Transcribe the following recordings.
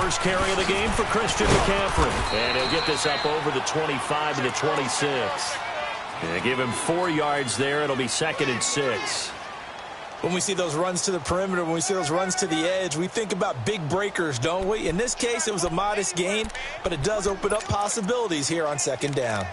first carry of the game for Christian McCaffrey. And he'll get this up over the 25 to the 26. And give him 4 yards there. It'll be 2nd and 6. When we see those runs to the perimeter, when we see those runs to the edge, we think about big breakers, don't we? In this case, it was a modest gain, but it does open up possibilities here on 2nd down.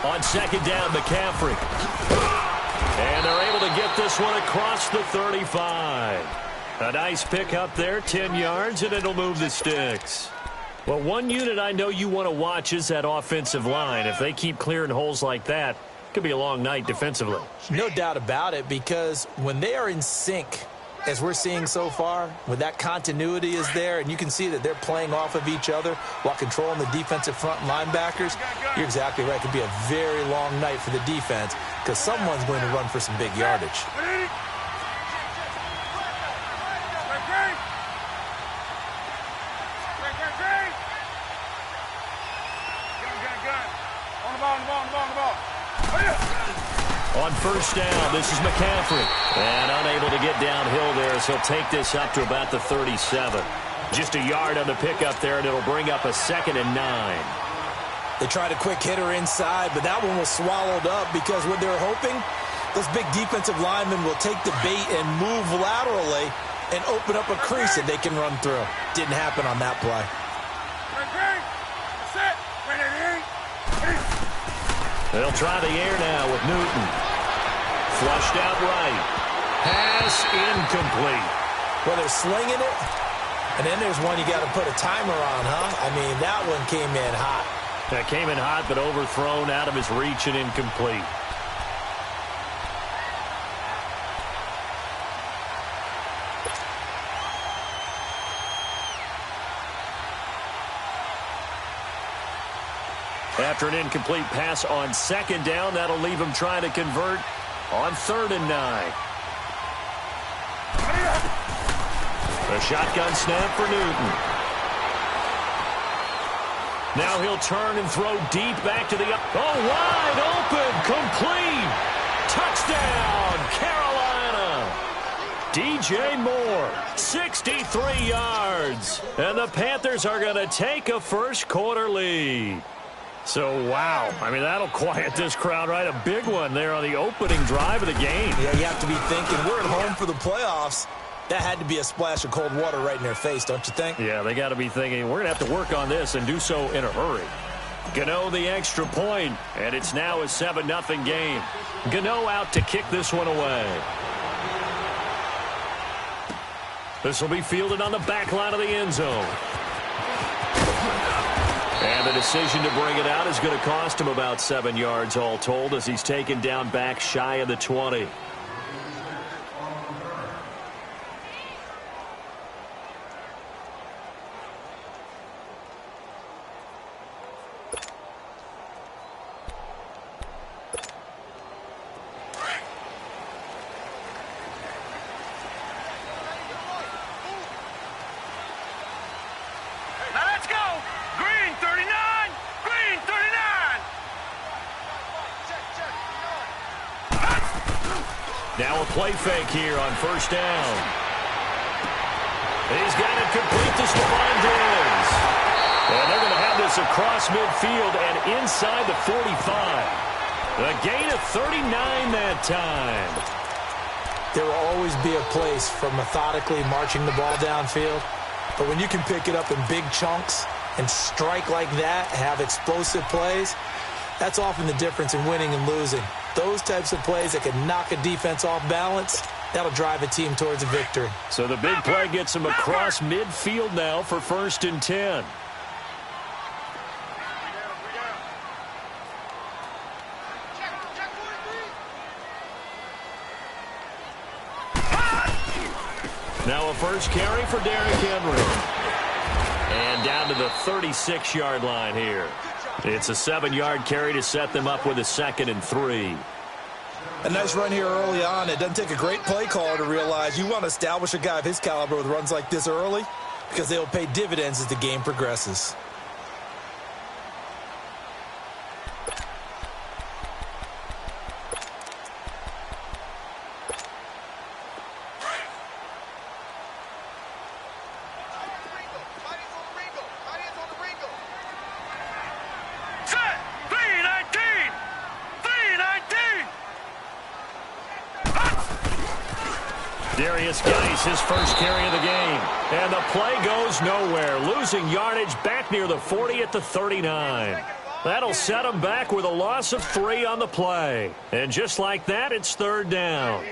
On 2nd down, McCaffrey. And they're able to get this one across the 35. A nice pick up there, 10 yards, and it'll move the sticks. Well, one unit I know you want to watch is that offensive line. If they keep clearing holes like that, it could be a long night defensively. No doubt about it, because when they are in sync, as we're seeing so far, when that continuity is there, and you can see that they're playing off of each other while controlling the defensive front linebackers, you're exactly right. It could be a very long night for the defense because someone's going to run for some big yardage. On 1st down, this is McCaffrey. And unable to get downhill there as he'll take this up to about the 37. Just a yard on the pickup there, and it'll bring up a 2nd and 9. They tried a quick hitter inside, but that one was swallowed up because what they're hoping, those big defensive linemen will take the bait and move laterally and open up a crease that they can run through. Didn't happen on that play. They'll try the air now with Newton. Flushed out right. Pass incomplete. Well, they're slinging it, and then there's one you got to put a timer on, huh? I mean, that one came in hot. That came in hot, but overthrown out of his reach and incomplete. After an incomplete pass on 2nd down, that'll leave him trying to convert on 3rd and 9. A shotgun snap for Newton. Now he'll turn and throw deep back to the up. Oh, wide open, complete. Touchdown, Carolina. DJ Moore, 63 yards. And the Panthers are going to take a first-quarter lead. So, wow. I mean, that'll quiet this crowd, right? A big one there on the opening drive of the game. Yeah, you have to be thinking, we're at home for the playoffs. That had to be a splash of cold water right in their face, don't you think? Yeah, they got to be thinking, we're going to have to work on this and do so in a hurry. Gano the extra point, and it's now a 7-0 game. Gano out to kick this one away. This will be fielded on the back line of the end zone. And the decision to bring it out is going to cost him about 7 yards all told as he's taken down back shy of the 20. Now a play fake here on 1st down. He's got it complete to Stephon Diggs. And they're going to have this across midfield and inside the 45. A gain of 39 that time. There will always be a place for methodically marching the ball downfield. But when you can pick it up in big chunks and strike like that, have explosive plays, that's often the difference in winning and losing. Those types of plays that can knock a defense off balance, that'll drive a team towards a victory. So the big play gets him across midfield now for 1st and 10. Now a first carry for Derrick Henry. And down to the 36-yard line here. It's a 7-yard carry to set them up with a 2nd and 3. A nice run here early on. It doesn't take a great play caller to realize you want to establish a guy of his caliber with runs like this early because they'll pay dividends as the game progresses. His first carry of the game. And the play goes nowhere. Losing yardage back near the 40 at the 39. That'll set him back with a loss of 3 on the play. And just like that, it's 3rd down.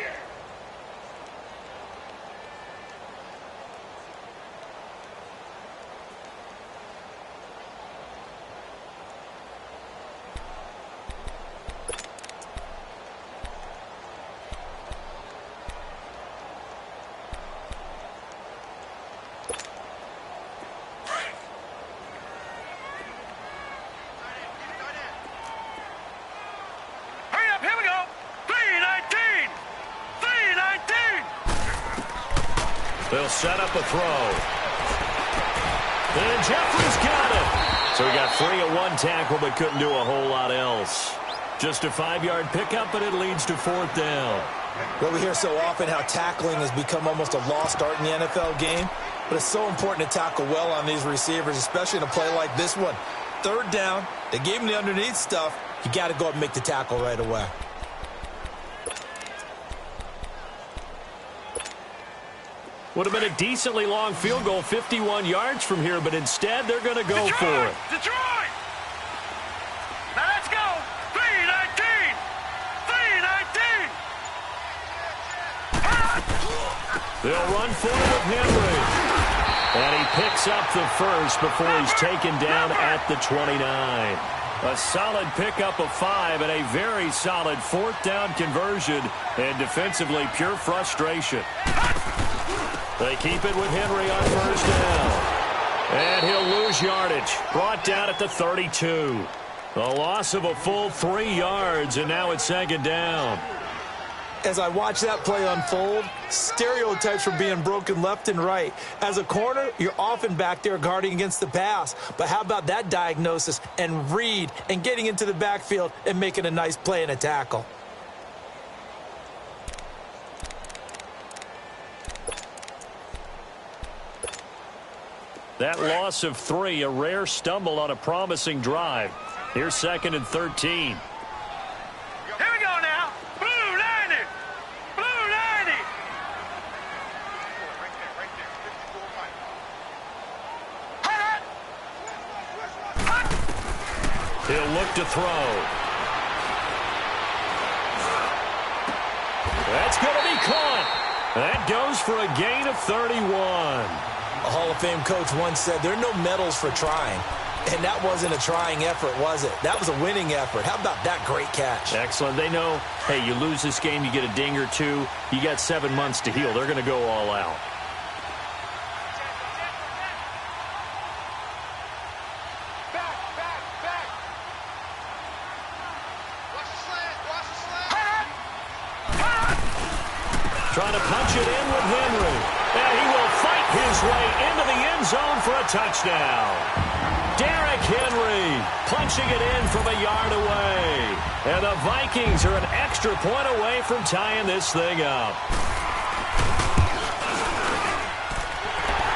They'll set up a throw. And Jeffrey's got it. So he got free of 1 tackle but couldn't do a whole lot else. Just a 5-yard pickup, but it leads to 4th down. Well, we hear so often how tackling has become almost a lost art in the NFL game. But it's so important to tackle well on these receivers, especially in a play like this one. 3rd down. They gave him the underneath stuff. You got to go up and make the tackle right away. Would have been a decently long field goal, 51 yards from here, but instead they're going to go for it. Detroit! Now let's go! 3-19! 3-19! They'll run for it with Henry. And he picks up the first before he's taken down at the 29. A solid pickup of 5 and a very solid 4th down conversion. And defensively, pure frustration. They keep it with Henry on 1st down. And he'll lose yardage. Brought down at the 32. A loss of a full 3 yards, and now it's 2nd down. As I watch that play unfold, stereotypes were being broken left and right. As a corner, you're often back there guarding against the pass. But how about that diagnosis and read and getting into the backfield and making a nice play and a tackle? That loss of 3, a rare stumble on a promising drive. Here's 2nd and 13. Here we go now. Blue 90. Blue 90. He'll look to throw. That's going to be caught. That goes for a gain of 31. A Hall of Fame coach once said, there are no medals for trying. And that wasn't a trying effort, was it? That was a winning effort. How about that great catch? Excellent. They know, hey, you lose this game, you get a ding or 2. You got 7 months to heal. They're going to go all out. Back. Watch the slant. Trying to punch it in with Henry. And he will fight his way into the end zone for a touchdown. Derrick Henry punching it in from a yard away. And the Vikings are an extra point away from tying this thing up.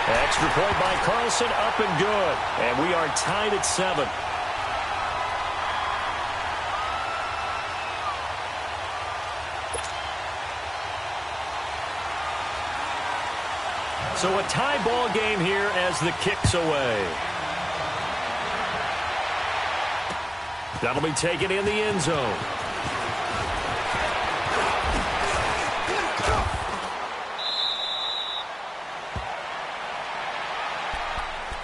Extra point by Carlson, up and good. And we are tied at 7. So a tie ball game here as the kick's away. That'll be taken in the end zone.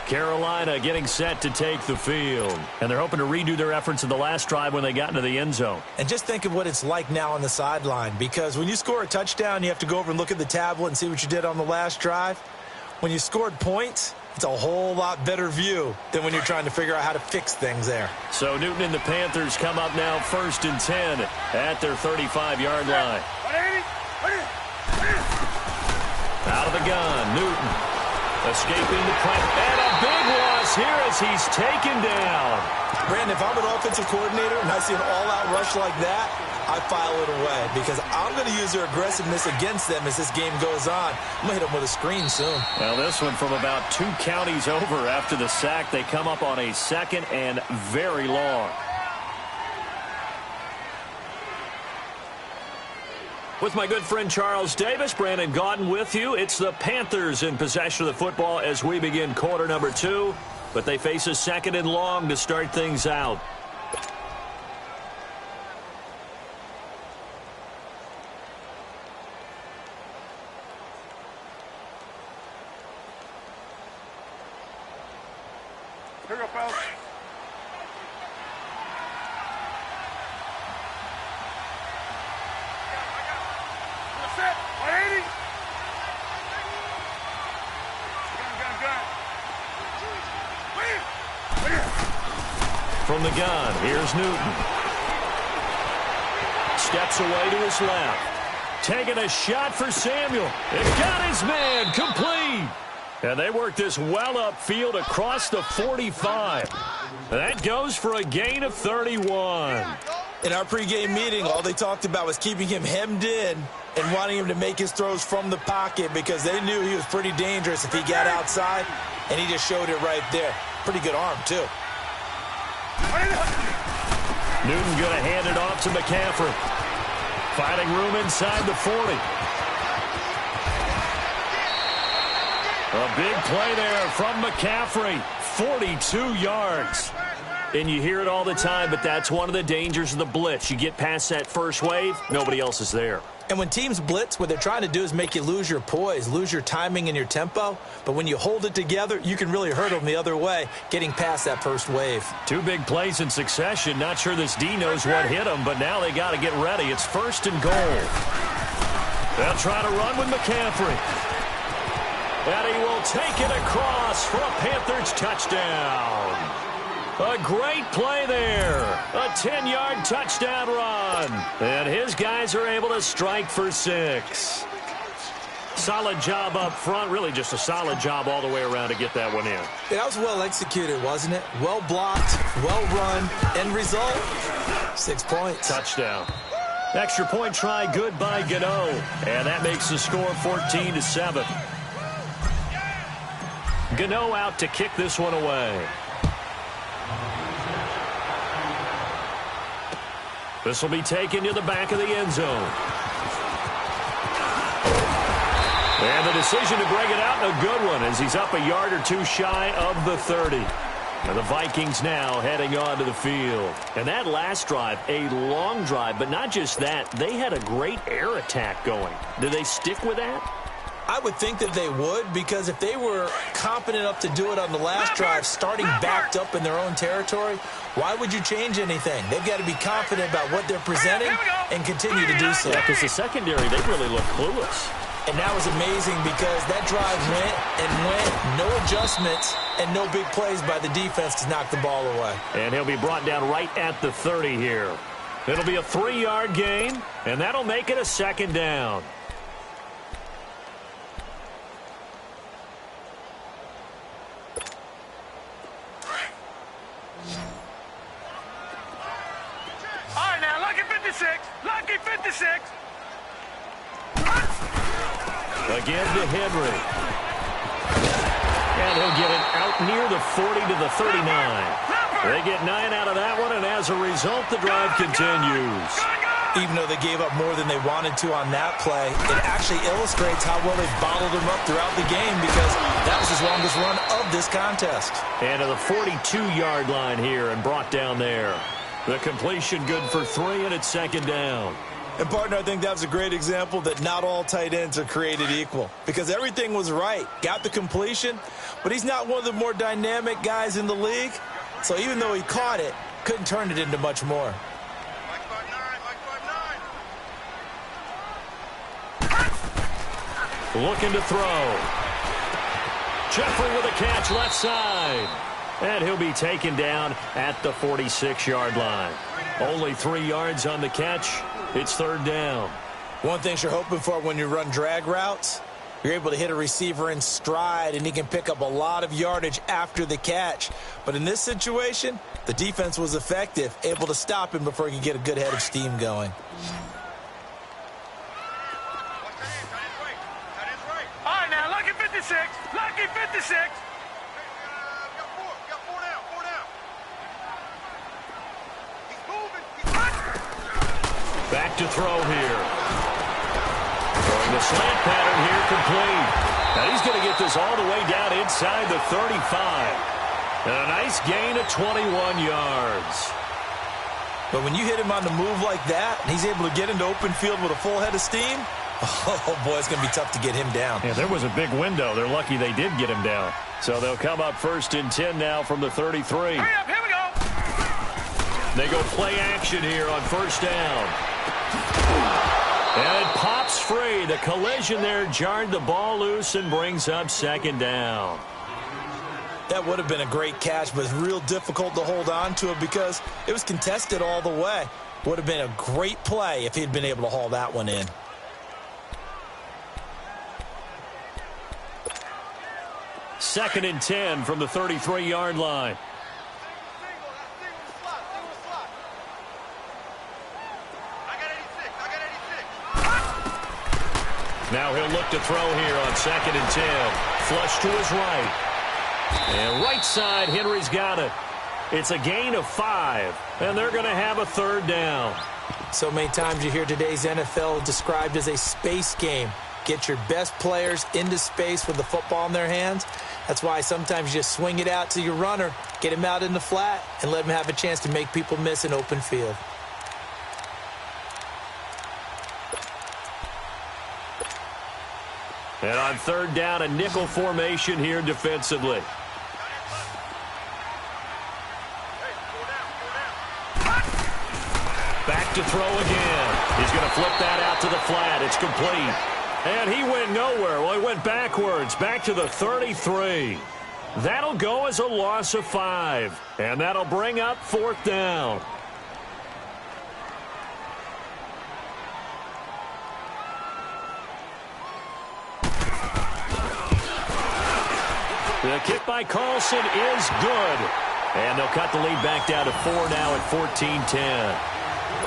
Carolina getting set to take the field. And they're hoping to redo their efforts in the last drive when they got into the end zone. And just think of what it's like now on the sideline, because when you score a touchdown, you have to go over and look at the tablet and see what you did on the last drive. When you scored points, It's a whole lot better view than when you're trying to figure out how to fix things there. So Newton and the Panthers come up now 1st and 10 at their 35-yard line. Out of the gun, Newton escaping the pressure. And a big loss here as he's taken down. Brandon, if I'm an offensive coordinator and I see an all-out rush like that, I file it away because I'm going to use their aggressiveness against them as this game goes on. I'm going to hit them with a screen soon. Well, this one from about 2 counties over after the sack. They come up on a 2nd and very long. With my good friend Charles Davis, Brandon Gaudin with you. It's the Panthers in possession of the football as we begin quarter number 2. But they face a 2nd and long to start things out. Here we go, fellas. Set. 180. Gun. From the gun, here's Newton. Steps away to his left. Taking a shot for Samuel. It got his man complete. And they work this well upfield across the 45. That goes for a gain of 31. In our pregame meeting, all they talked about was keeping him hemmed in and wanting him to make his throws from the pocket because they knew he was pretty dangerous if he got outside, and he just showed it right there. Pretty good arm, too. Newton going to hand it off to McCaffrey. Finding room inside the 40. A big play there from McCaffrey. 42 yards. And you hear it all the time, but that's one of the dangers of the blitz. You get past that first wave, nobody else is there. And when teams blitz, what they're trying to do is make you lose your poise, lose your timing and your tempo. But when you hold it together, you can really hurt them the other way, getting past that first wave. 2 big plays in succession. Not sure this D knows what hit him, but now they got to get ready. It's 1st and goal. They'll try to run with McCaffrey. And he will take it across for a Panthers touchdown. A great play there. A 10-yard touchdown run. And his guys are able to strike for 6. Solid job up front. Really just a solid job all the way around to get that one in. That was well executed, wasn't it? Well blocked, well run. End result, 6 points. Touchdown. Extra point try good by Gano. And that makes the score 14-7. Gano out to kick this one away. This will be taken to the back of the end zone. And the decision to break it out, a good one, as he's up a yard or 2 shy of the 30. And the Vikings now heading onto the field. And that last drive, a long drive, but not just that. They had a great air attack going. Do they stick with that? I would think that they would, because if they were competent enough to do it on the last drive, starting backed up in their own territory, why would you change anything? They've got to be confident about what they're presenting and continue to do so. Yeah, because the secondary, they really look clueless. And that was amazing because that drive went and went, no adjustments, and no big plays by the defense to knock the ball away. And he'll be brought down right at the 30 here. It'll be a 3-yard gain, and that'll make it a 2nd down. All right, now, lucky 56. Lucky 56. Again to Henry. And he'll get it out near the 40 to the 39. They get 9 out of that one, and as a result, the drive continues. Even though they gave up more than they wanted to on that play, it actually illustrates how well they've bottled them up throughout the game because that was his longest run of this contest. And to the 42-yard line here and brought down there. The completion good for 3, and it's 2nd down. And, partner, I think that was a great example that not all tight ends are created equal because everything was right. Got the completion, but he's not one of the more dynamic guys in the league. So even though he caught it, couldn't turn it into much more. Looking to throw. Jeffrey with a catch left side. And he'll be taken down at the 46-yard line. Only 3 yards on the catch. It's third down. One thing you're hoping for when you run drag routes, you're able to hit a receiver in stride, and he can pick up a lot of yardage after the catch. But in this situation, the defense was effective, able to stop him before he could get a good head of steam going. All right, now, lucky 56. Lucky 56. Back to throw here. Throwing the slant pattern here complete. Now he's going to get this all the way down inside the 35. And a nice gain of 21 yards. But when you hit him on the move like that, and he's able to get into open field with a full head of steam, oh, boy, it's going to be tough to get him down. Yeah, there was a big window. They're lucky they did get him down. So they'll come up first and 10 now from the 33. Hurry up, here we go. They go play action here on first down. And it pops free. The collision there jarred the ball loose and brings up second down. That would have been a great catch, but it's real difficult to hold on to it because it was contested all the way. Would have been a great play if he'd been able to haul that one in. Second and 10 from the 33-yard line. Now he'll look to throw here on second and 10. Flush to his right. And right side, Henry's got it. It's a gain of 5, and they're going to have a third down. So many times you hear today's NFL described as a space game. Get your best players into space with the football in their hands. That's why sometimes you just swing it out to your runner, get him out in the flat, and let him have a chance to make people miss an open field. And on third down, a nickel formation here defensively. Back to throw again. He's going to flip that out to the flat. It's complete. And he went nowhere. Well, he went backwards, back to the 33. That'll go as a loss of 5. And that'll bring up fourth down. The kick by Carlson is good. And they'll cut the lead back down to 4 now at 14-10.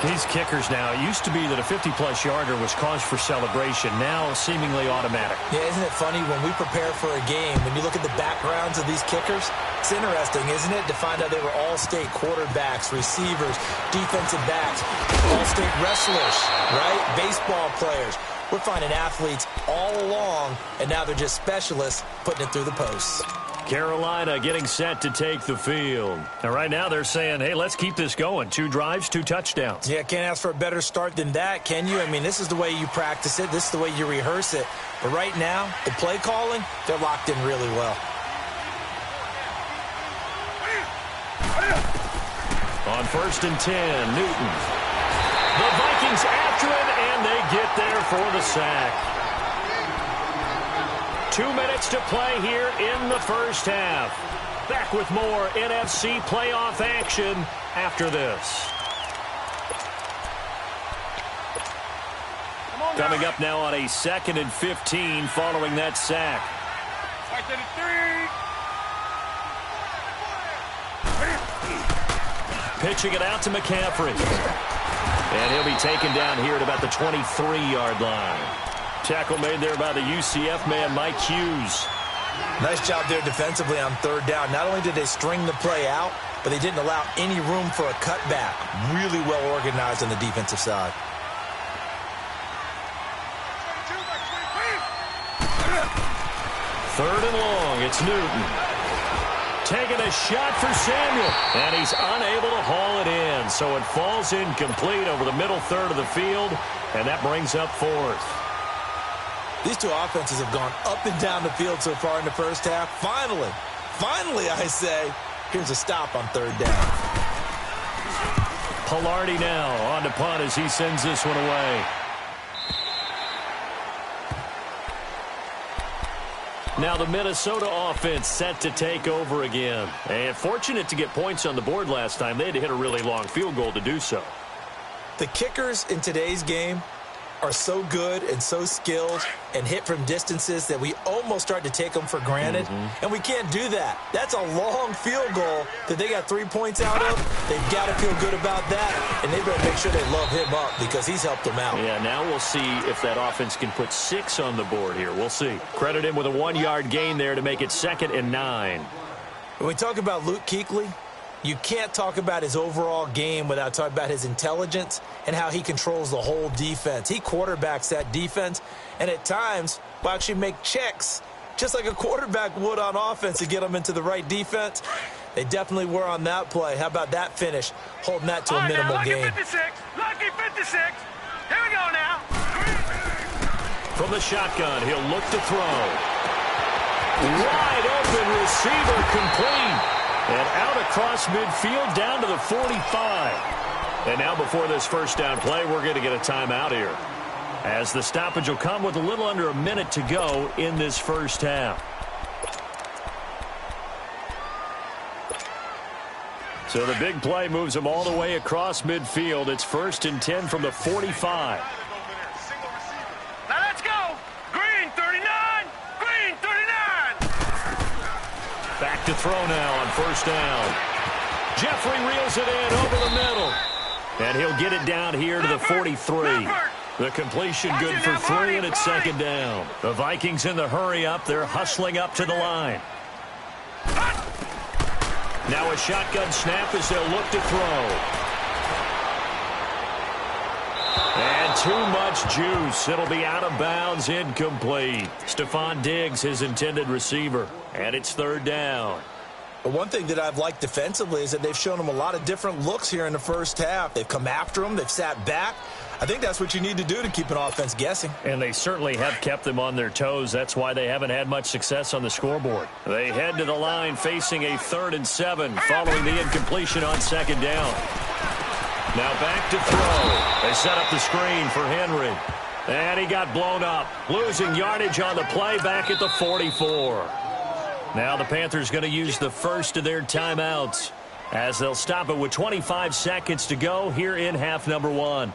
These kickers now, it used to be that a 50-plus yarder was cause for celebration, now seemingly automatic. Yeah, isn't it funny when we prepare for a game, when you look at the backgrounds of these kickers, it's interesting, isn't it, to find out they were all-state quarterbacks, receivers, defensive backs, all-state wrestlers, right? Baseball players. We're finding athletes all along, and now they're just specialists putting it through the posts. Carolina getting set to take the field. And right now they're saying, hey, let's keep this going. 2 drives, 2 touchdowns. Yeah, can't ask for a better start than that, can you? I mean, this is the way you practice it. This is the way you rehearse it. But right now, the play calling, they're locked in really well. On first and 10, Newton. The Vikings after him, and they get there for the sack. 2 minutes to play here in the first half. Back with more NFC playoff action after this. Coming up now on a 2nd and 15 following that sack. Pitching it out to McCaffrey. And he'll be taken down here at about the 23-yard line. Tackle made there by the UCF man, Mike Hughes. Nice job there defensively on third down. Not only did they string the play out, but they didn't allow any room for a cutback. Really well organized on the defensive side. Third and long, it's Newton. Taking a shot for Samuel, and he's unable to haul it in. So it falls incomplete over the middle third of the field, and that brings up fourth. These two offenses have gone up and down the field so far in the first half. Finally, I say, here's a stop on third down. Pilardi now on to punt as he sends this one away. Now the Minnesota offense set to take over again. And fortunate to get points on the board last time. They had to hit a really long field goal to do so. The kickers in today's game are so good and so skilled and hit from distances that we almost start to take them for granted. And we can't do that. That's a long field goal that they got 3 points out of. They've got to feel good about that, and they better make sure they love him up because he's helped them out. Yeah, now we'll see if that offense can put 6 on the board here. We'll see. Credit him with a 1-yard gain there to make it 2nd and 9. When we talk about Luke Kuechly, you can't talk about his overall game without talking about his intelligence and how he controls the whole defense. He quarterbacks that defense, and at times will actually make checks, just like a quarterback would on offense to get them into the right defense. They definitely were on that play. How about that finish, holding that to a minimal Lucky gain. 56, Lucky 56. Here we go now. From the shotgun, he'll look to throw. Wide open receiver complete. And out across midfield down to the 45. And now before this first down play, we're going to get a timeout here, as the stoppage will come with a little under a minute to go in this first half. So the big play moves them all the way across midfield. It's 1st and 10 from the 45. Now let's go. Green 39. Green 39. Back to throw now on first down. Jeffrey reels it in over the middle. And he'll get it down here to the 43. The completion good for 3, and it's 2nd down. The Vikings in the hurry up. They're hustling up to the line. Now a shotgun snap as they'll look to throw. And too much juice. It'll be out of bounds, incomplete. Stephon Diggs, his intended receiver. And it's 3rd down. But one thing that I've liked defensively is that they've shown them a lot of different looks here in the first half. They've come after them. They've sat back. I think that's what you need to do to keep an offense guessing. And they certainly have kept them on their toes. That's why they haven't had much success on the scoreboard. They head to the line facing a 3rd and 7 following the incompletion on 2nd down. Now back to throw. They set up the screen for Henry. And he got blown up. Losing yardage on the play back at the 44. Now the Panthers going to use the first of their timeouts, as they'll stop it with 25 seconds to go here in half number 1.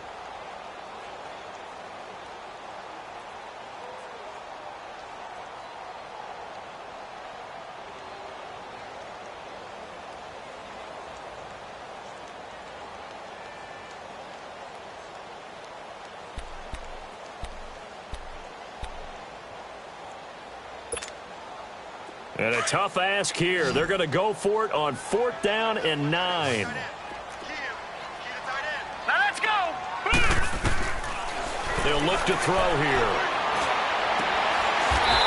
And a tough ask here. They're going to go for it on 4th down and 9. Now let's go. They'll look to throw here.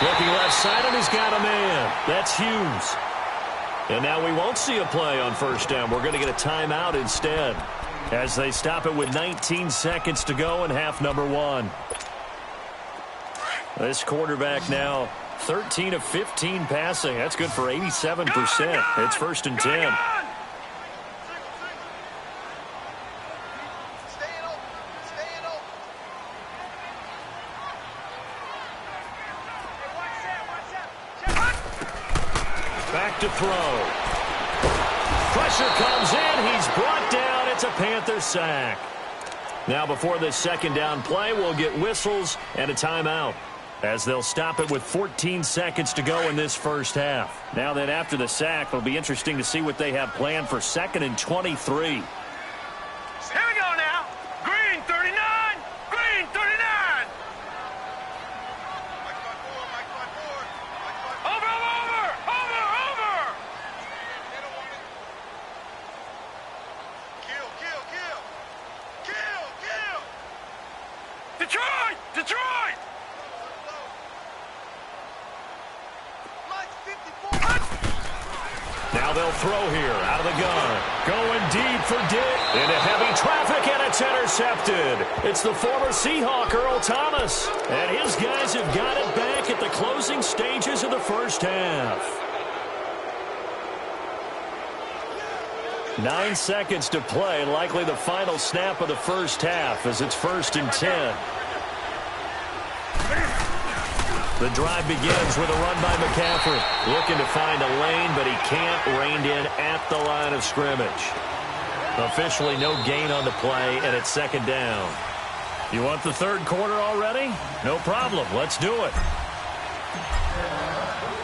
Looking left side, and he's got a man. That's Hughes. And now we won't see a play on 1st down. We're going to get a timeout instead, as they stop it with 19 seconds to go in half number 1. This quarterback now 13 of 15 passing. That's good for 87%. It's 1st and 10. Back to throw. Pressure comes in. He's brought down. It's a Panther sack. Now before this 2nd down play, we'll get whistles and a timeout, as they'll stop it with 14 seconds to go in this first half. Now then, after the sack, it'll be interesting to see what they have planned for 2nd and 23. Here we go now. Green 39. Green 39. Over. Detroit. Now they'll throw here out of the gun. Going deep for Dick. Into heavy traffic, and it's intercepted. It's the former Seahawk, Earl Thomas. And his guys have got it back at the closing stages of the first half. 9 seconds to play, likely the final snap of the first half, as it's 1st and 10. The drive begins with a run by McCaffrey. Looking to find a lane, but he can't. Reined in at the line of scrimmage. Officially no gain on the play, and it's second down. You want the third quarter already? No problem. Let's do it.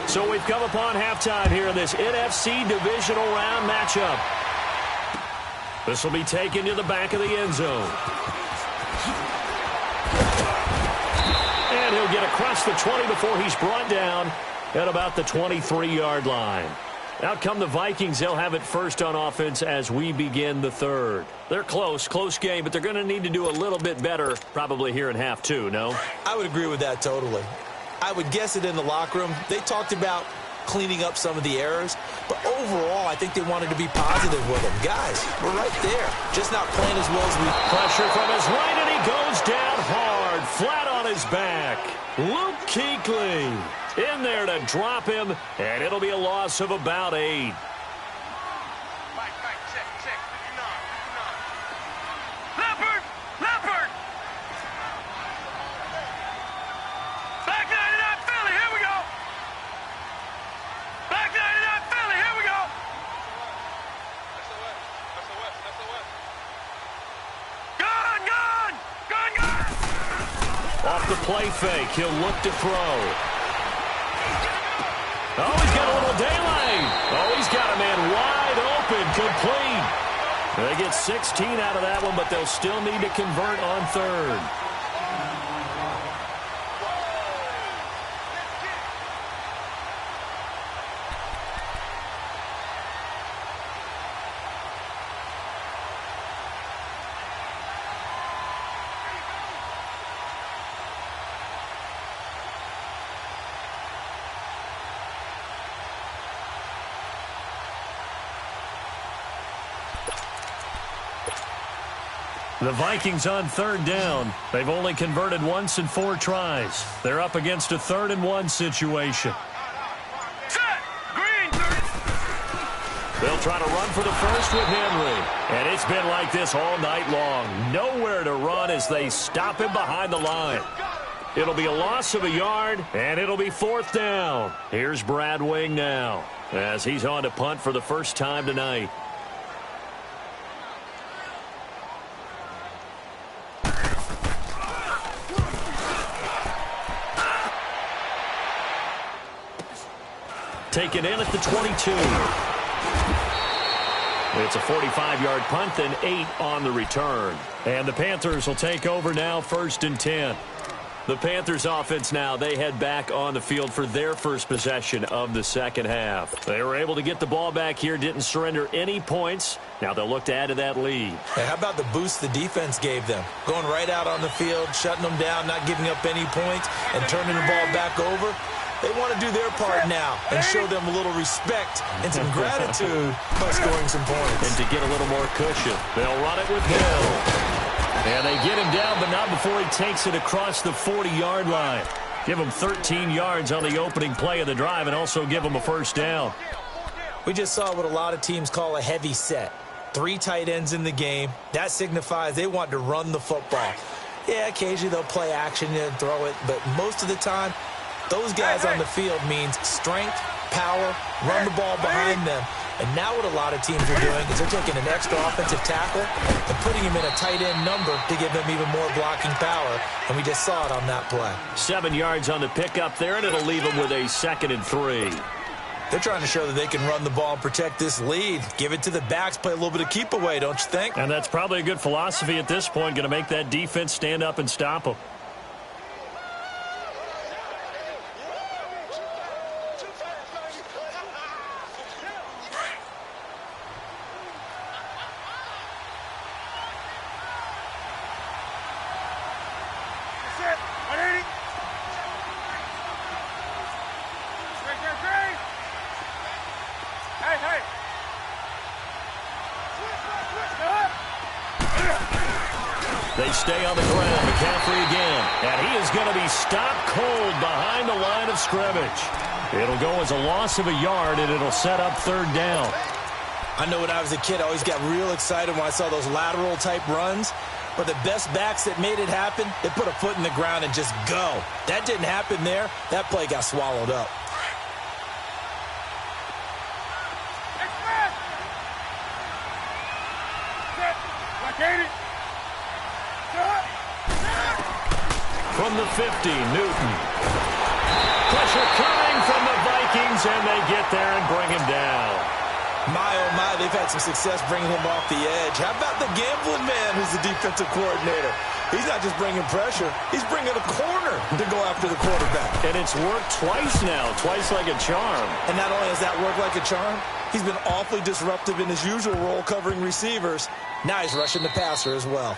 So we've come upon halftime here in this NFC divisional round matchup. This will be taken to the back of the end zone. And he'll get across the 20 before he's brought down at about the 23-yard line. Out come the Vikings. They'll have it first on offense as we begin the third. They're close game, but they're going to need to do a little bit better probably here in half two, no? I would agree with that totally. I would guess it in the locker room. They talked about cleaning up some of the errors, but overall, I think they wanted to be positive with them. Guys, we're right there. Just not playing as well as we... Pressure from his right, and he goes down hard, flat on his back. Luke Kuechly in there to drop him, and it'll be a loss of about 8. Off the play fake, he'll look to throw. Oh, he's got a little daylight. Oh, he's got a man wide open, complete. They get 16 out of that one, but they'll still need to convert on third. The Vikings on third down. They've only converted once in 4 tries. They're up against a 3rd and 1 situation. They'll try to run for the first with Henry. And it's been like this all night long. Nowhere to run as they stop him behind the line. It'll be a loss of a yard, and it'll be 4th down. Here's Brad Wing now as he's on to punt for the first time tonight. Taken in at the 22. It's a 45-yard punt, then 8 on the return. And the Panthers will take over now, 1st and 10. The Panthers offense now, they head back on the field for their first possession of the second half. They were able to get the ball back here, didn't surrender any points. Now they'll look to add to that lead. Hey, how about the boost the defense gave them? Going right out on the field, shutting them down, not giving up any points, and turning the ball back over. They want to do their part now and show them a little respect and some gratitude by scoring some points. And to get a little more cushion, they'll run it with Hill. And they get him down, but not before he takes it across the 40-yard line. Give him 13 yards on the opening play of the drive and also give him a first down. We just saw what a lot of teams call a heavy set. 3 tight ends in the game. That signifies they want to run the football. Yeah, occasionally they'll play action and throw it, but most of the time, those guys on the field means strength, power, run the ball behind them. And now what a lot of teams are doing is they're taking an extra offensive tackle and putting him in a tight end number to give them even more blocking power. And we just saw it on that play. 7 yards on the pickup there, and it'll leave them with a 2nd and 3. They're trying to show that they can run the ball and protect this lead. Give it to the backs, play a little bit of keep away, don't you think? And that's probably a good philosophy at this point, going to make that defense stand up and stop them. They stay on the ground. McCaffrey again. And he is going to be stopped cold behind the line of scrimmage. It'll go as a loss of a yard, and it'll set up 3rd down. I know when I was a kid, I always got real excited when I saw those lateral-type runs. or the best backs that made it happen, they put a foot in the ground and just go. That didn't happen there. That play got swallowed up. From the 50, Newton. Pressure coming from the Vikings, and they get there and bring him down. My, oh my, they've had some success bringing him off the edge. How about the gambling man who's the defensive coordinator? He's not just bringing pressure. He's bringing a corner to go after the quarterback. And it's worked twice now, twice like a charm. And not only has that worked like a charm, he's been awfully disruptive in his usual role covering receivers. Now he's rushing the passer as well.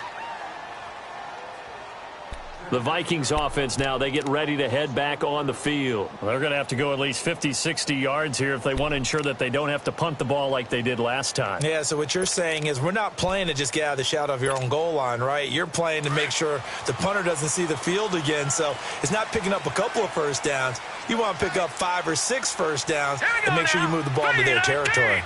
The Vikings offense now, they get ready to head back on the field. Well, they're going to have to go at least 50, 60 yards here if they want to ensure that they don't have to punt the ball like they did last time. Yeah, so what you're saying is we're not playing to just get out of the shadow of your own goal line, right? You're playing to make sure the punter doesn't see the field again. So it's not picking up a couple of first downs. You want to pick up 5 or 6 first downs and make sure you move the ball into their territory.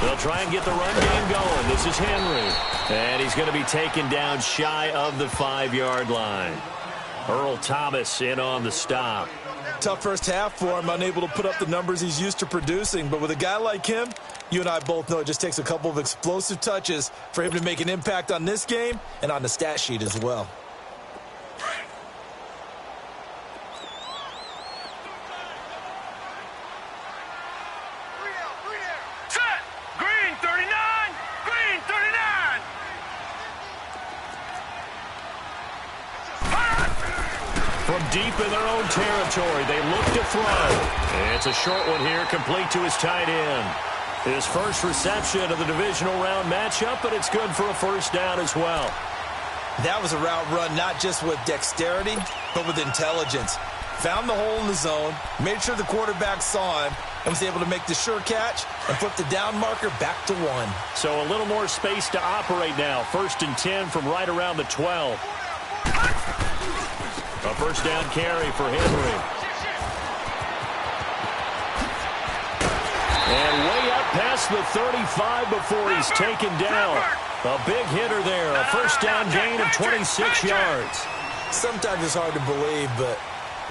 They'll try and get the run game going. This is Henry. And he's going to be taken down shy of the 5-yard line. Earl Thomas in on the stop. Tough first half for him, unable to put up the numbers he's used to producing. But with a guy like him, you and I both know it just takes a couple of explosive touches for him to make an impact on this game and on the stat sheet as well. From deep in their own territory, they look to throw. And it's a short one here, complete to his tight end. His first reception of the divisional round matchup, but it's good for a first down as well. That was a route run not just with dexterity, but with intelligence. Found the hole in the zone, made sure the quarterback saw him, and was able to make the sure catch and flip the down marker back to 1. So a little more space to operate now. 1st and 10 from right around the 12. A first down carry for Henry. And way up past the 35 before he's taken down. A big hitter there. A first down gain of 26 yards. Sometimes it's hard to believe, but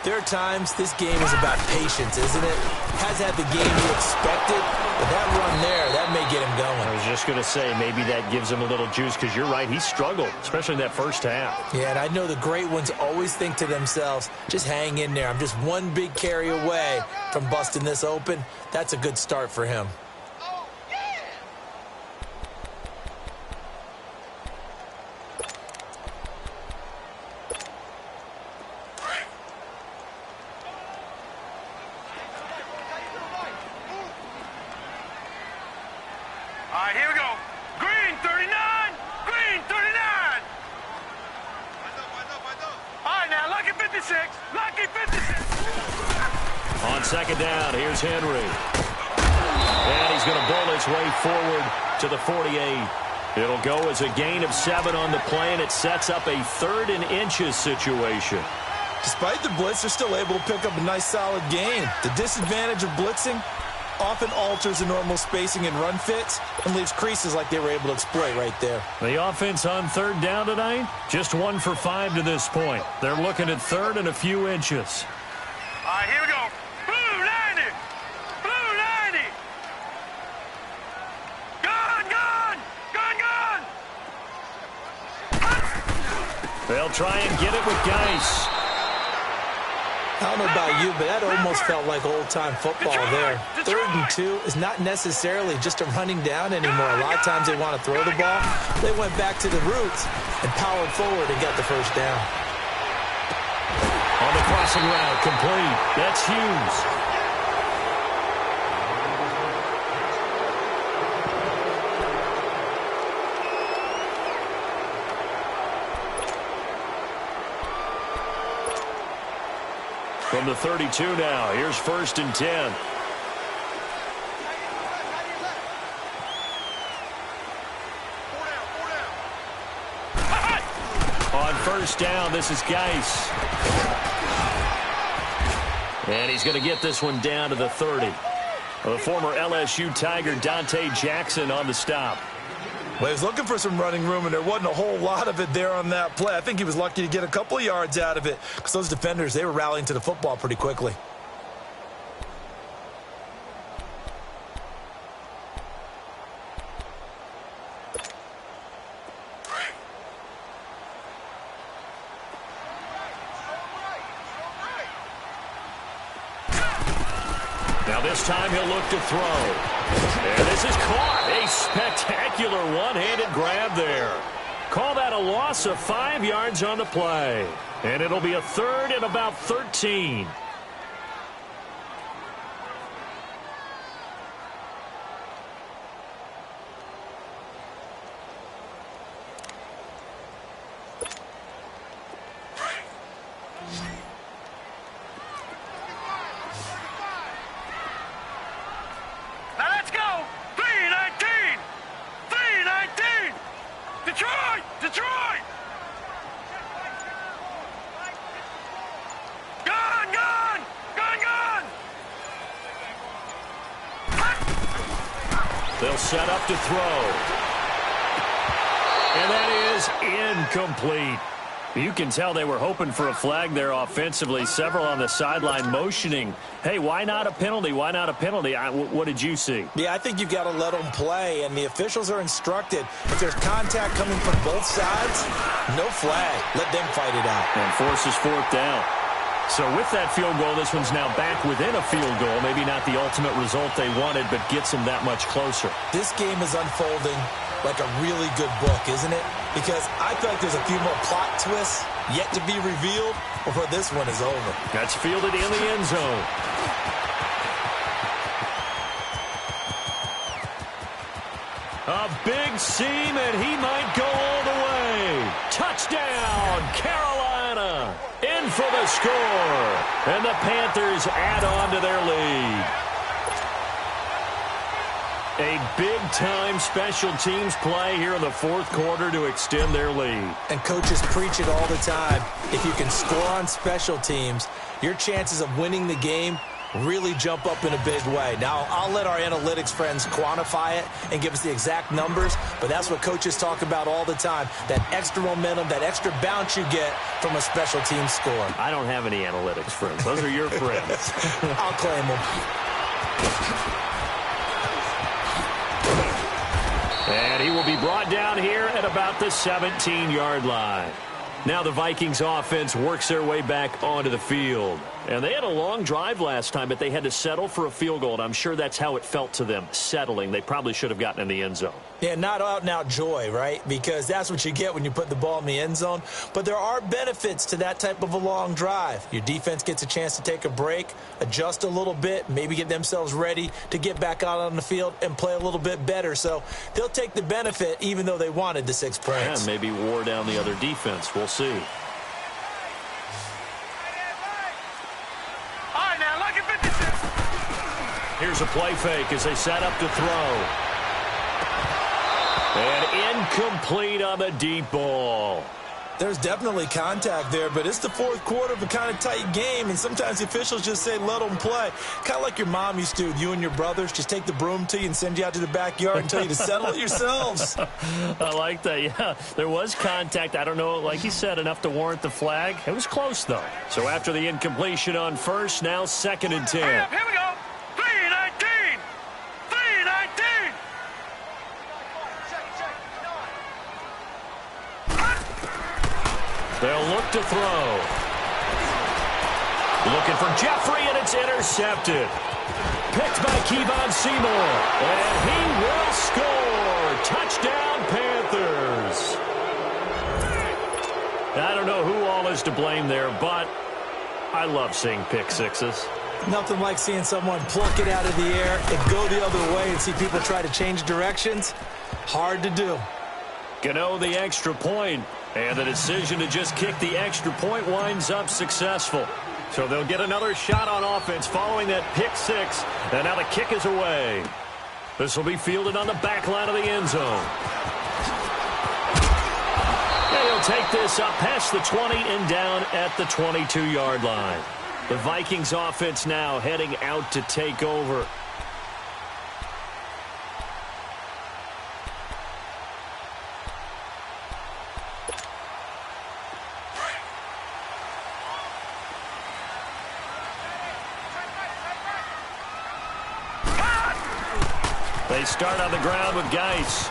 there are times this game is about patience, isn't it? Has had the game you expected, but that run there, that may get him going. I was just going to say, maybe that gives him a little juice, because you're right, he struggled, especially in that first half. Yeah, and I know the great ones always think to themselves, just hang in there. I'm just one big carry away from busting this open. That's a good start for him. All right, here we go. Green 39. Green 39. All right, now, lucky 56. Lucky 56. On second down, here's Henry. And he's going to bowl his way forward to the 48. It'll go as a gain of 7 on the play, and it sets up a 3rd and inches situation. Despite the blitz, they're still able to pick up a nice, solid gain. The disadvantage of blitzing often alters the normal spacing and run fits and leaves creases like they were able to exploit right there. The offense on 3rd down tonight, just 1 for 5 to this point. They're looking at 3rd and a few inches. All right, here we go. Blue 90. Blue 90. Gun, gun. Gun, gun. They'll try and get it with Geis. I don't know about you, but that almost felt like old-time football there. 3rd and 2 is not necessarily just a running down anymore. A lot of times they want to throw the ball. They went back to the roots and powered forward and got the first down. On the crossing route, complete. That's Hughes. From the 32 now, here's 1st and 10. On 1st down, this is Geis. And he's going to get this one down to the 30. The former LSU Tiger Dante Jackson on the stop. Well, he was looking for some running room, and there wasn't a whole lot of it there on that play. I think he was lucky to get a couple of yards out of it because those defenders, they were rallying to the football pretty quickly. Now this time he'll look to throw. And this is caught. A spectacular one-handed grab there. Call that a loss of 5 yards on the play. And it'll be a third and about 13. Detroit! Gone! They'll set up to throw. And that is incomplete. You can tell they were hoping for a flag there offensively. Several on the sideline motioning. Hey, why not a penalty? Why not a penalty? What did you see? Yeah, I think you've got to let them play, and the officials are instructed. If there's contact coming from both sides, no flag. Let them fight it out. And forces fourth down. So with that field goal, this one's now back within a field goal. Maybe not the ultimate result they wanted, but gets them that much closer. This game is unfolding like a really good book, isn't it? Because I feel like there's a few more plot twists yet to be revealed before this one is over. That's fielded in the end zone. A big seam, and he might go all the way. Touchdown, Carolina. In for the score. And the Panthers add on to their lead. A big-time special teams play here in the fourth quarter to extend their lead. And coaches preach it all the time. If you can score on special teams, your chances of winning the game really jump up in a big way. Now, I'll let our analytics friends quantify it and give us the exact numbers, but that's what coaches talk about all the time, that extra momentum, that extra bounce you get from a special team score. I don't have any analytics friends. Those are your friends. I'll claim them. And he will be brought down here at about the 17-yard line. Now the Vikings offense works their way back onto the field. And they had a long drive last time, but they had to settle for a field goal. And I'm sure that's how it felt to them, settling. They probably should have gotten in the end zone. Yeah, not out-and-out joy, right? Because that's what you get when you put the ball in the end zone. But there are benefits to that type of a long drive. Your defense gets a chance to take a break, adjust a little bit, maybe get themselves ready to get back out on the field and play a little bit better. So they'll take the benefit even though they wanted the 6 points. Yeah, maybe wore down the other defense. We'll see. Here's a play fake as they set up to throw. And incomplete on the deep ball. There's definitely contact there, but it's the fourth quarter of a kind of tight game, and sometimes the officials just say, let them play. Kind of like your mom used to with you and your brothers. Just take the broom to you and send you out to the backyard and tell you to settle it yourselves. I like that, yeah. There was contact. I don't know, like you said, enough to warrant the flag. It was close, though. So after the incompletion on first, now 2nd and 10. Hurry up, here we go. 3-19. 3-19. They'll look to throw. Looking for Jeffrey, and it's intercepted. Picked by Kevon Seymour. And he will score. Touchdown, Panthers. I don't know who all is to blame there, but I love seeing pick sixes. Nothing like seeing someone pluck it out of the air and go the other way and see people try to change directions. Hard to do. Gano the extra point, and the decision to just kick the extra point winds up successful. So they'll get another shot on offense following that pick six, and now the kick is away. This will be fielded on the back line of the end zone. And he'll take this up past the 20 and down at the 22-yard line. The Vikings offense now heading out to take over. They start on the ground with Geis.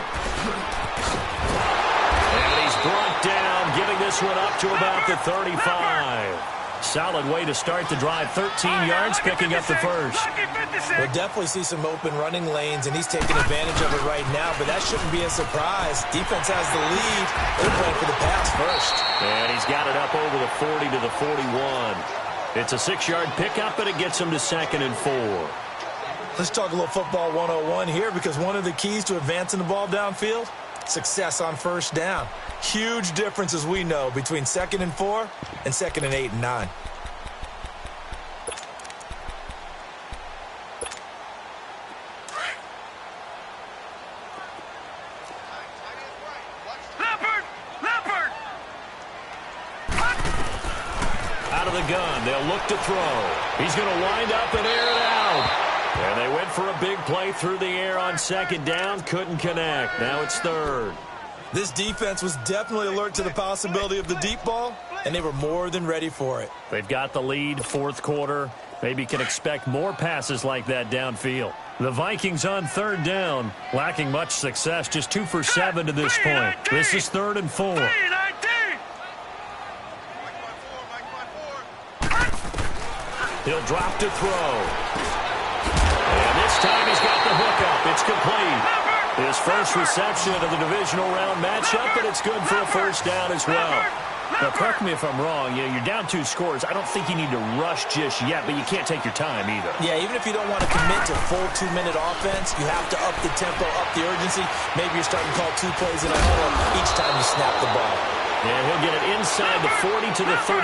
And he's brought down, giving this one up to about the 35. Solid way to start the drive. 13 yards, picking up the first. We'll definitely see some open running lanes, and he's taking advantage of it right now, but that shouldn't be a surprise. Defense has the lead. They're playing for the pass first. And he's got it up over the 40 to the 41. It's a 6-yard pickup, and it gets him to 2nd and 4. Let's talk a little football 101 here, because one of the keys to advancing the ball downfield, success on first down. Huge difference, as we know, between 2nd and 4 and 2nd and 8 and 9. Out of the gun, they'll look to throw. He's going to wind up and air it out. And they went for a big play through the air on 2nd down. Couldn't connect. Now it's 3rd. This defense was definitely alert to the possibility of the deep ball, and they were more than ready for it. They've got the lead, 4th quarter. Maybe can expect more passes like that downfield. The Vikings on 3rd down, lacking much success, just 2 for 7 to this point. This is 3rd and 4. He'll drop to throw. And this time he's got the hook up. It's complete. His first reception of the divisional round matchup, but it's good for a first down as well. Now, correct me if I'm wrong. You're down 2 scores. I don't think you need to rush just yet, but you can't take your time either. Yeah, even if you don't want to commit to full 2-minute offense, you have to up the tempo, up the urgency. Maybe you're starting to call 2 plays in a huddle each time you snap the ball. And he'll get it inside the 40 to the 39.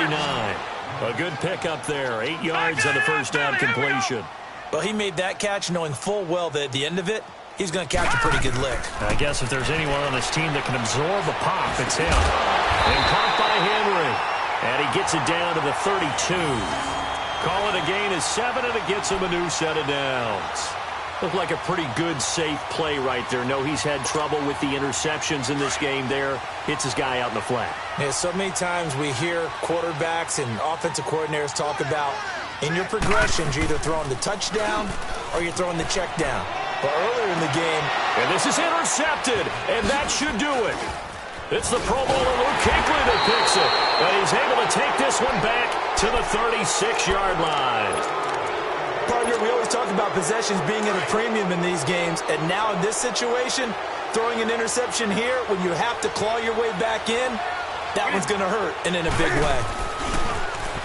A good pickup there. 8 yards on the first down completion. Well, he made that catch knowing full well that at the end of it, he's going to catch a pretty good lick. I guess if there's anyone on this team that can absorb a pop, it's him. And caught by Henry. And he gets it down to the 32. Call it a gain of 7, and it gets him a new set of downs. Looked like a pretty good, safe play right there. No, he's had trouble with the interceptions in this game there. Hits his guy out in the flat. Yeah, so many times we hear quarterbacks and offensive coordinators talk about in your progressions, you're either throwing the touchdown or you're throwing the check down. But earlier in the game... And this is intercepted, and that should do it. It's the Pro Bowler Luke Kuechly that picks it. And he's able to take this one back to the 36-yard line. Partner, we always talk about possessions being at a premium in these games, and now in this situation, throwing an interception here when you have to claw your way back in, that one's going to hurt, and in a big way.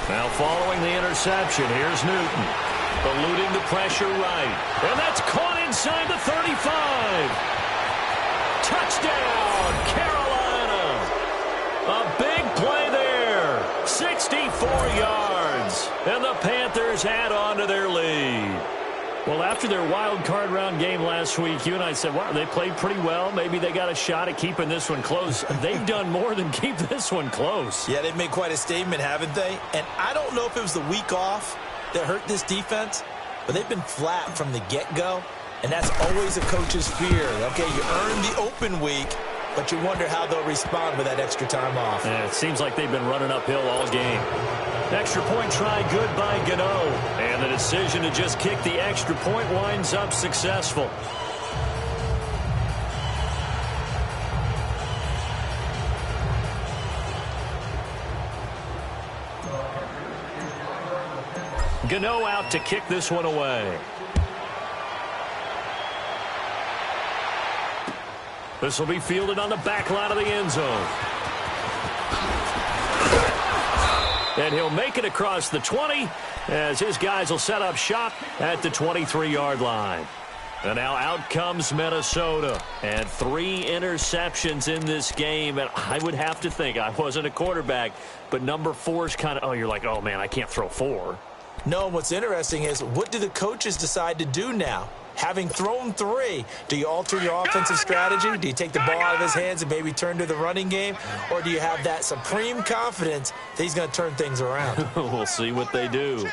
Now following the interception, here's Newton, eluding the pressure right, and that's caught inside the 35. Touchdown, Carolina. A big play there, 64 yards, and the Panthers add on to their lead. Well, after their wild card round game last week, you and I said, wow, they played pretty well. Maybe they got a shot at keeping this one close. They've done more than keep this one close. Yeah, they've made quite a statement, haven't they? And I don't know if it was the week off that hurt this defense, but they've been flat from the get-go, and that's always a coach's fear. Okay, you earn the open week, but you wonder how they'll respond with that extra time off. Yeah, it seems like they've been running uphill all game. Extra point try good by Gano. And the decision to just kick the extra point winds up successful. Gano out to kick this one away. This will be fielded on the back line of the end zone. And he'll make it across the 20 as his guys will set up shop at the 23-yard line. And now out comes Minnesota. And 3 interceptions in this game. And I would have to think, I wasn't a quarterback, but number 4 is kind of, oh, you're like, oh, man, I can't throw 4. No, what's interesting is what do the coaches decide to do now? Having thrown 3, do you alter your offensive strategy? Do you take the ball out of his hands and maybe turn to the running game? Or do you have that supreme confidence that he's going to turn things around? We'll see what they do. 36.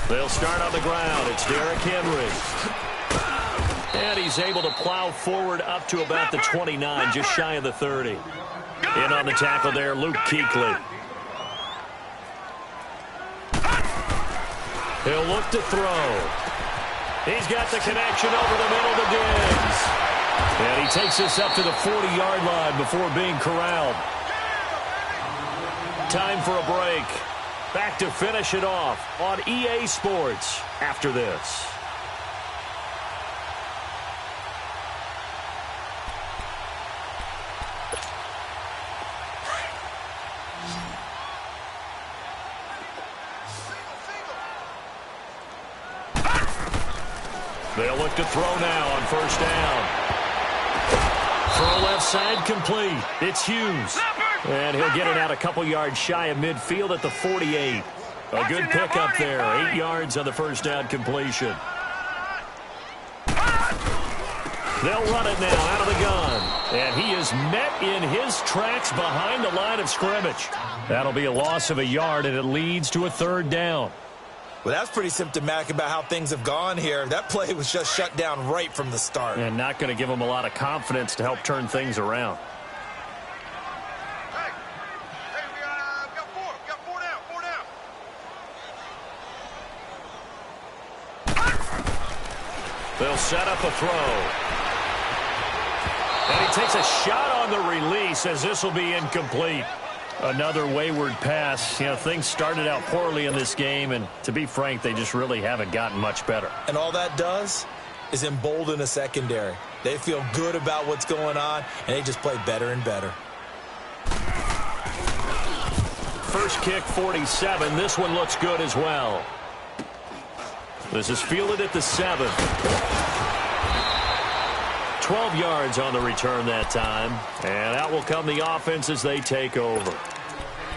They'll start on the ground. It's Derrick Henry. And he's able to plow forward up to about the 29, just shy of the 30. In on the tackle there, Luke Kuechly. He'll look to throw. He's got the connection over the middle to Diggs. And he takes this up to the 40-yard line before being corralled. Time for a break. Back to finish it off on EA Sports after this. They'll look to throw now on first down. Throw left side complete. It's Hughes. And he'll get it out a couple yards shy of midfield at the 48. A good pickup there. 8 yards on the first down completion. They'll run it now out of the gun. And he is met in his tracks behind the line of scrimmage. That'll be a loss of a yard, and it leads to a third down. Well, that's pretty symptomatic about how things have gone here. That play was just shut down right from the start. And not going to give him a lot of confidence to help turn things around. Hey, we got four down. They'll set up a throw. And he takes a shot on the release as this will be incomplete. Another wayward pass. You know, things started out poorly in this game, and to be frank, they just really haven't gotten much better. And all that does is embolden a secondary. They feel good about what's going on, and they just play better and better. First kick, 47. This one looks good as well. This is fielded at the 7. 12 yards on the return that time. And out will come the offense as they take over.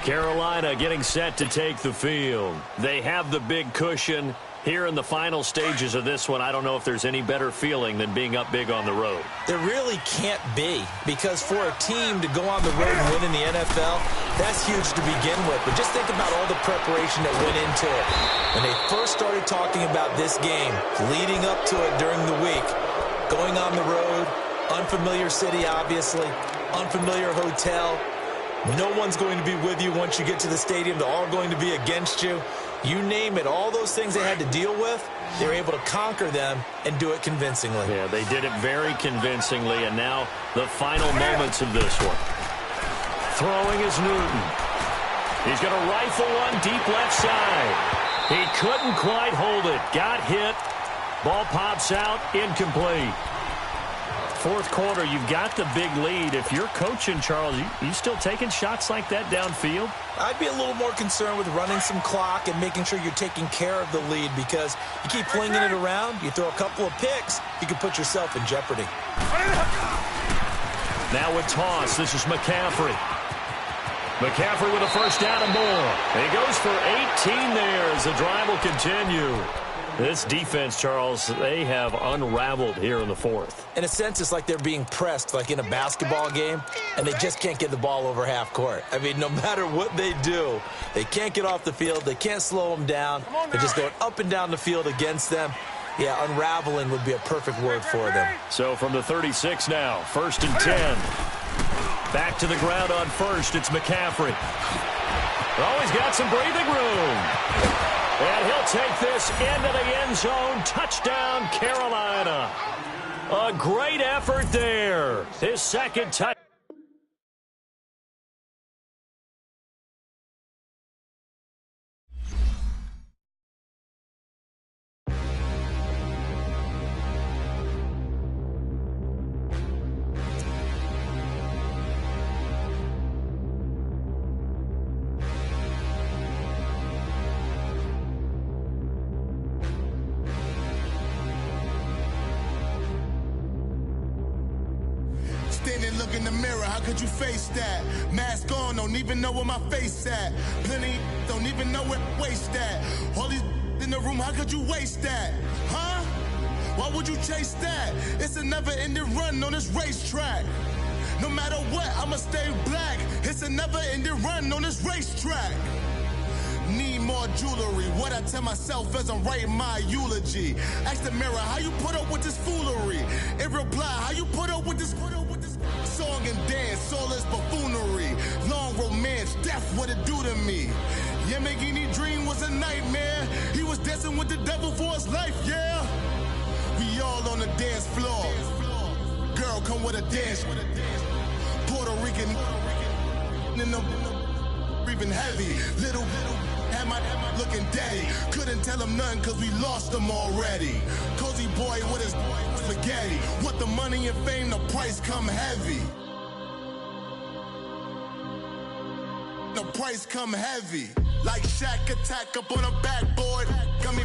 Carolina getting set to take the field. They have the big cushion. Here in the final stages of this one, I don't know if there's any better feeling than being up big on the road. There really can't be, because for a team to go on the road and win in the NFL, that's huge to begin with. But just think about all the preparation that went into it. When they first started talking about this game, leading up to it during the week, going on the road, unfamiliar city, obviously, unfamiliar hotel. No one's going to be with you once you get to the stadium. They're all going to be against you. You name it, all those things they had to deal with, they were able to conquer them and do it convincingly. Yeah, they did it very convincingly, and now the final moments of this one. Throwing is Newton. He's going to rifle one deep left side. He couldn't quite hold it. Got hit. Ball pops out, incomplete. Fourth quarter, you've got the big lead. If you're coaching, Charles, you still taking shots like that downfield? I'd be a little more concerned with running some clock and making sure you're taking care of the lead, because you keep flinging it around, you throw a couple of picks, you can put yourself in jeopardy. Now with toss, this is McCaffrey. McCaffrey with a first down and more. He goes for 18 there as the drive will continue. This defense, Charles, they have unraveled here in the fourth. In a sense, it's like they're being pressed, like in a basketball game, and they just can't get the ball over half court. I mean, no matter what they do, they can't get off the field. They can't slow them down. They're just going up and down the field against them. Yeah, unraveling would be a perfect word for them. So from the 36 now, 1st and 10. Back to the ground on first, it's McCaffrey. Oh, he's got some breathing room. And he'll take this into the end zone. Touchdown, Carolina. A great effort there. His second touchdown. Look in the mirror, how could you face that? Mask on, don't even know where my face at. Plenty don't even know where waste at. All these in the room, how could you waste that? Huh? Why would you chase that? It's a never-ending run on this racetrack. No matter what, I'ma stay black. It's a never-ending run on this racetrack. Need more jewelry. What I tell myself as I'm writing my eulogy. Ask the mirror, how you put up with this foolery? It reply, how you put up with this song and dance, soulless buffoonery. Long romance, death, what it do to me. Yamagini dream was a nightmare. He was dancing with the devil for his life, yeah. We all on the dance floor. Girl, come with a dance. Puerto Rican in the breathing heavy. Little had my looking daddy. Couldn't tell him nothing cause we lost him already. Cozy boy with his spaghetti. With the money and fame, the price come heavy. The price come heavy. Like Shaq attack up on a backboard. Got me